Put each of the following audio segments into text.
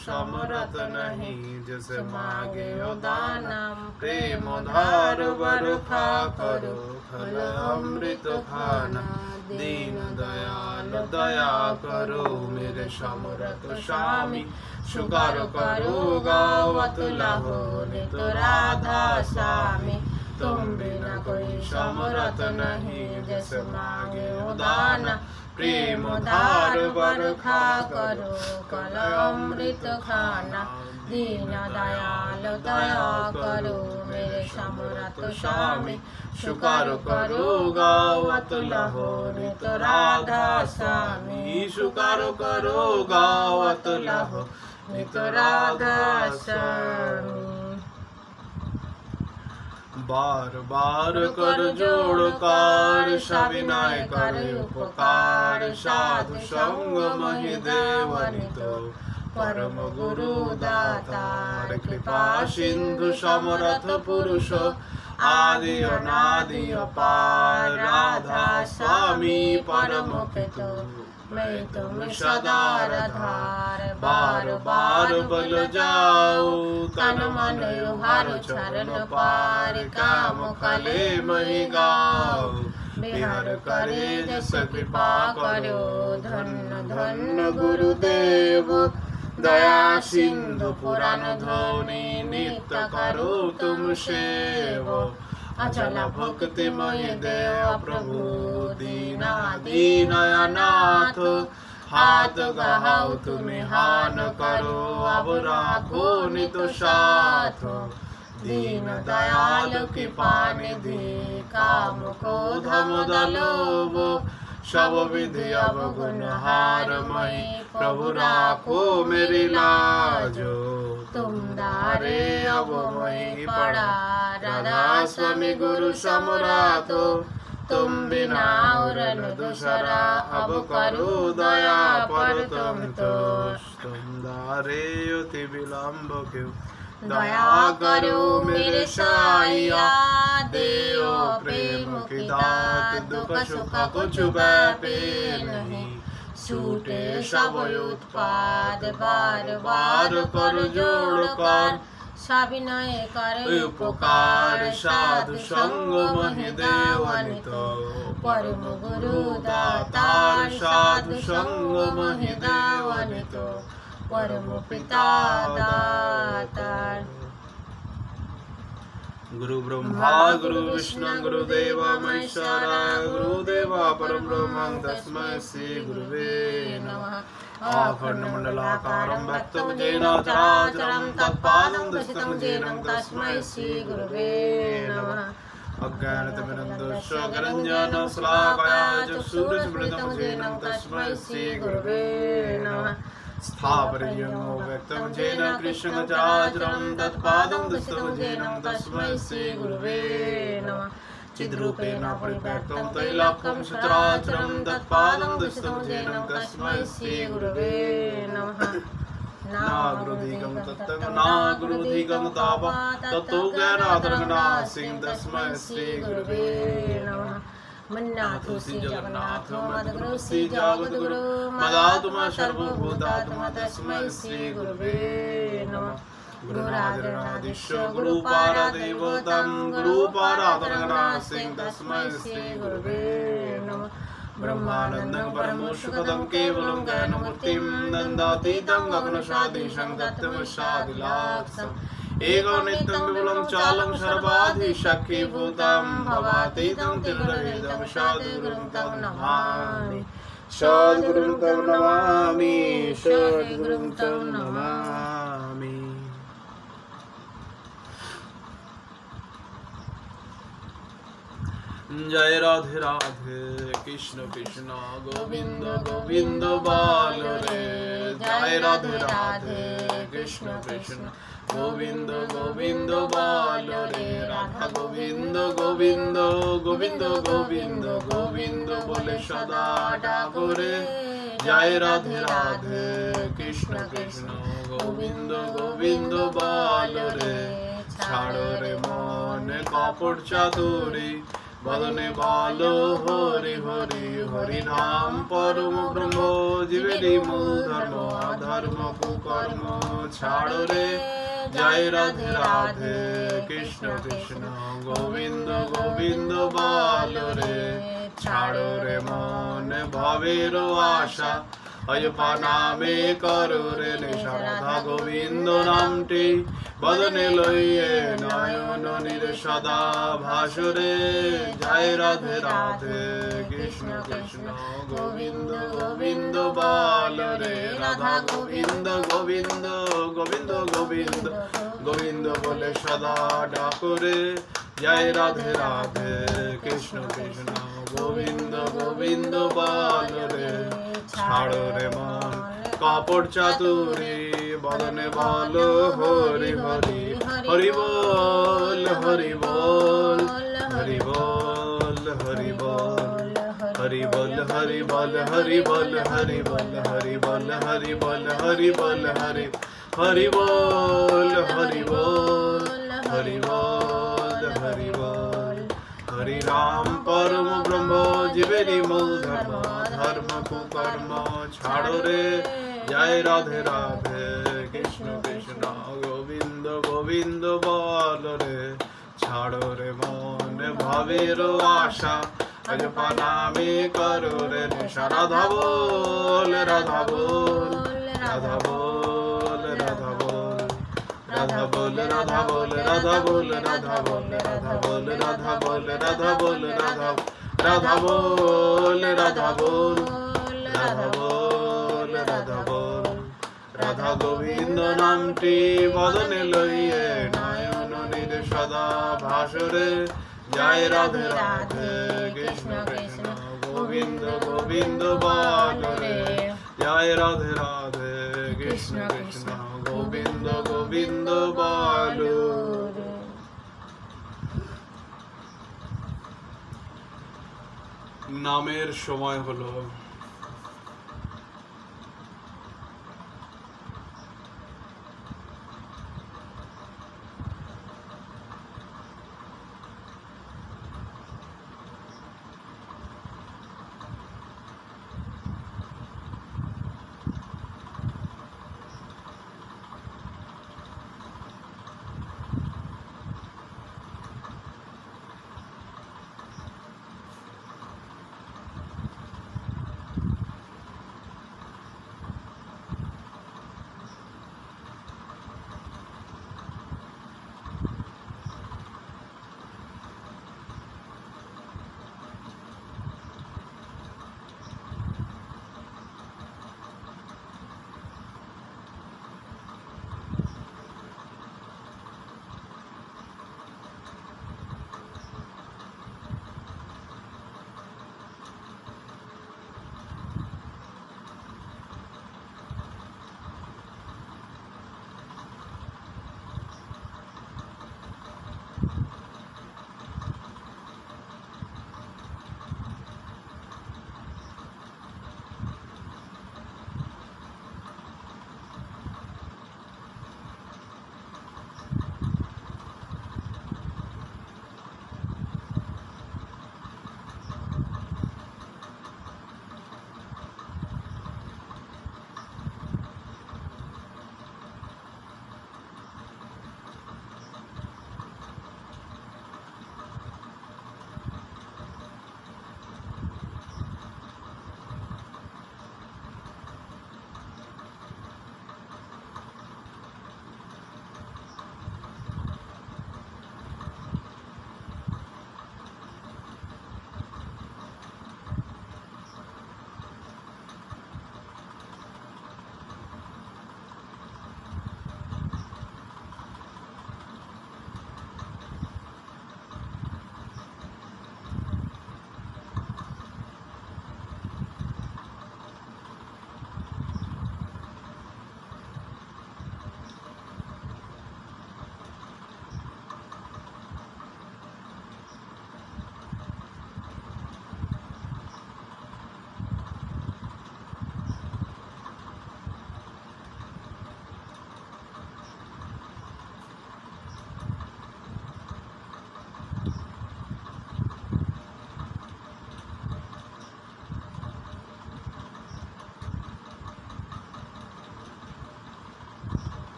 समरथ नहीं, जिस मांगे ओ दाना प्रेम धार बरखा करो, फल अमृत खाना दीन दयाल दया करो। मेरे समरथ स्वामी शुकर करो, गावत लहो नित राधा स्वामी। तुम बिना कोई समरथ नहीं, जिस मांगे ओ दाना प्रेम धार बरखा करो, फल अमृत खाना दीन दयाल दया करो। मेरे समरथ स्वामी शुकर करो, गावत लहो नित राधा स्वामी। शुकर करो, गावत लहो नित राधा स्वामी। बार बार कर जोड़ कार, सविनय कर उपकार, साधु संग महि देवनितो, परम गुरु दातार कृपा सिंधु समरथ पुरुष, आदि अनादि अपार, राधा स्वामी परम पितो। मैं तुम सदा आधार, बार बार बल जाओ, तन मन हर चरण पार, काम कले मही गाओ। बिहार करे जस कृपा करो, धन्य धन्य गुरुदेव, दया सिंधु पुराण ध्वनि, नित्य करो तुम सेव। अचल भक्ति मय देव प्रभु, दीना दीन अनाथ, हाथ गहाओ तुम्हें हान करो, अब राखो नित साथ। दीन दयाल कृपा निधि, काम क्रोध मद लोभ, सब विधि अवगुण हारमयी, प्रभु राखो मेरी लाजो। तुम दारे अब मैं पड़ा, राधा स्वामी गुरु समरातो, तुम बिना और न दूसरा, अब करो दया पर तुम तो। तुम दारे अति विलंब क्यों, दया करो मेरे साइया, देओ प्रेम की दात, दुख सुख कुछ व्यापे नहीं, छूटे सब उत्पाद। बार बार कर जोड़ कर, सविनय कर उपकार, साधु संग महि देवनितो, परम गुरु दातार, साधु संग महि देवनितो, परम पिता दातार। गुरु ब्रह्मा गुरु विष्णु गुरुदेव महेश्वर, गुरुदेवा परम ब्रह्म तस्मै श्री गुरुवे नमः। आभरणमण्डलाकारं भक्तं येन चराचरं, तत्पादं दर्शितं येन तस्मै श्री गुरुवे नमः। अज्ञानतिमिरन्दस्य ज्ञानञ्जनशलाकया चक्षुरुन्मिलितं येन तस्मै श्री गुरुवे नमः। स्थावरीयं व्यक्तं येन कृष्णचराचरं, तत्पादं दर्शितं येन तस्मै श्री गुरुवे नमः। चिद्रूपेण परिव्याप्तं त्रैलोक्यं सचराचरं, तत्पादं दर्शितं येन तस्मै श्री गुरुवे नमः। नागुरुधिकं तत्त्वं नागुरुधिकं तापः, ततो ज्ञानातरङ्गनाशिं, तस्मै श्री गुरुवे नमः। मन्नाथो श्री जगन्नाथो मद्गुरु श्री जगद्गुरु, मदात्मा सर्वभूतात्मा, तस्मै श्री गुरुवे नमः। गुरुराजनादिश्य गुरुपारादेवतं, गुरुपारातरङ्गनाशिं, तस्मै श्री गुरुवे नमः। ब्रह्मानन्दं परमसुखदं केवलं ज्ञानमूर्तिं, नन्दातीतं गगनसदृशं तत्त्वमस्यादिलक्ष्यम्, एकं नित्यं विपुलं चालं सर्वाधिशक्तिभूतं, भवातीतं त्रिगुणरहितं सद्गुरुं तं नमामि, सद्गुरुं तं नमामि, सद्गुरुं तं नमामि। जय राधे राधे, कृष्ण कृष्ण गोविंद गोविंद बाल रे। जय राधे राधे, कृष्ण कृष्ण गोविंद गोविंद बाल रे। राधा गोविंद गोविंद गोविंद गोविंद गोविंद बोले सदा डाकोरे। जय राधे राधे, कृष्ण कृष्ण गोविंद गोविंद बाल रे। ছাড়ো রে মন কাপড় চাদরে, বদনে বলো হরি হরি, হরি নাম পরম ব্রহ্ম, জীবেরই মূল ধর্ম, অধর্ম কুকর্ম ছাড়ো রে। জয় রাধে রাধে কৃষ্ণ কৃষ্ণ গোবিন্দ গোবিন্দ বলো রে, ছাড়ো রে মন ভবের আশা, অযপা নামে করো রে নেশা। রাধা গোবিন্দ নামটি বদনে লইয়ে নয়ন নীর সদা ভাসরে। জয় রাধে রাধে কৃষ্ণ কৃষ্ণ গোবিন্দ গোবিন্দ বলো রে, রাধা গোবিন্দ গোবিন্দ গোবিন্দ গোবিন্দ গোবিন্দ বলে সদা ডাকো রে। জয় রাধে রাধে কৃষ্ণ কৃষ্ণ গোবিন্দ গোবিন্দ বলো রে, ছাড়ো রে মন কাপড় চাতুরি, বদনে বলো হরি হরি, হরি বল হরি বল হরি বল হরি বল, হরি বল হরি বল হরি বল হরি বল হরি বল হরি বল হরি বল হরি, হরি বল হরি বল হরি বল হরি বল। হরি নাম পরম ব্রহ্ম, জীবেরই মূল ধর্ম, ধর্ম কুকর্ম ছাড়ো রে। জয় রাধে রাধে কৃষ্ণ কৃষ্ণ গোবিন্দ গোবিন্দ বলো রে, ছাড়ো রে মন ভাবের আশা, অযপা নামে করো রে নেশা। রাধা বল রাধা বল রাধা বল রাধা বল, রাধা বল রাধা বল রাধা বল রাধা বল রাধা বল রাধা বল রাধা বল রাধা, রাধা বল রাধা বল রাধা বল রাধা বল। রাধা গোবিন্দ নামটি বদনে লইয়ে নয়ন নীর সদা ভাসরে। জয় রাধে রাধে কৃষ্ণ কৃষ্ণ গোবিন্দ গোবিন্দ বলো রে, জয় রাধে রাধে কৃষ্ণ কৃষ্ণ গোবিন্দ গোবিন্দ বলো। নামের সময় হলো।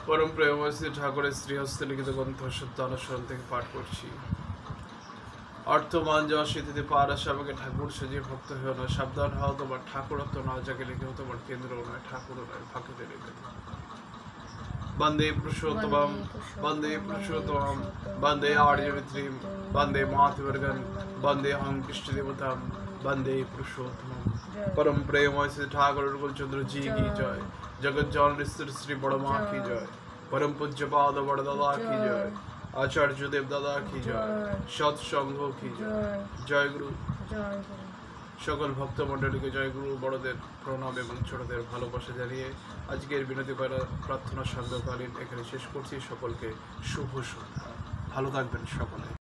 পরম প্রেমময় শ্রী ঠাকুরের শ্রীহস্তে লিখিত গ্রন্থ সত্য অনুসরণ থেকে পাঠ করছি। অর্থমান যা স্মৃতিতে পার আসে আমাকে ঠাকুর সাজিয়ে ভক্ত হয়েও নয়, সাবধান হও তোমার ঠাকুরত্ব নয়, যাকে লিখেও তোমার কেন্দ্র নয়, ঠাকুর নয়, ফাঁকিতে লিখে। বন্দে পুরুষোত্তমম, বন্দে পুরুষোত্তমম, বন্দে আর্যমিত্রীম, বন্দে মাতৃবর্গন, বন্দে অহং কৃষ্ণ দেবতাম, বন্দে পুরুষোত্তমম। পরম প্রেমময় শ্রী ঠাকুর অনুকূলচন্দ্র জি কি জয়, जगत जननी श्री बड़ माँ की जय, परम पूज्य पाद बड़ दादा की जय, आचार्य देव दादा की जय, सत्संग की जय, जय गुरु। সকল ভক্ত মণ্ডলীকে জয় গুরু, বড়দের প্রণাম এবং ছোটদের ভালোবাসা জানিয়ে আজকের বিনতি প্রার্থনা সান্ধ্যকালীন এখানে শেষ করছি। সকলকে শুভ সন্ধ্যা, ভালো থাকবেন সকলে।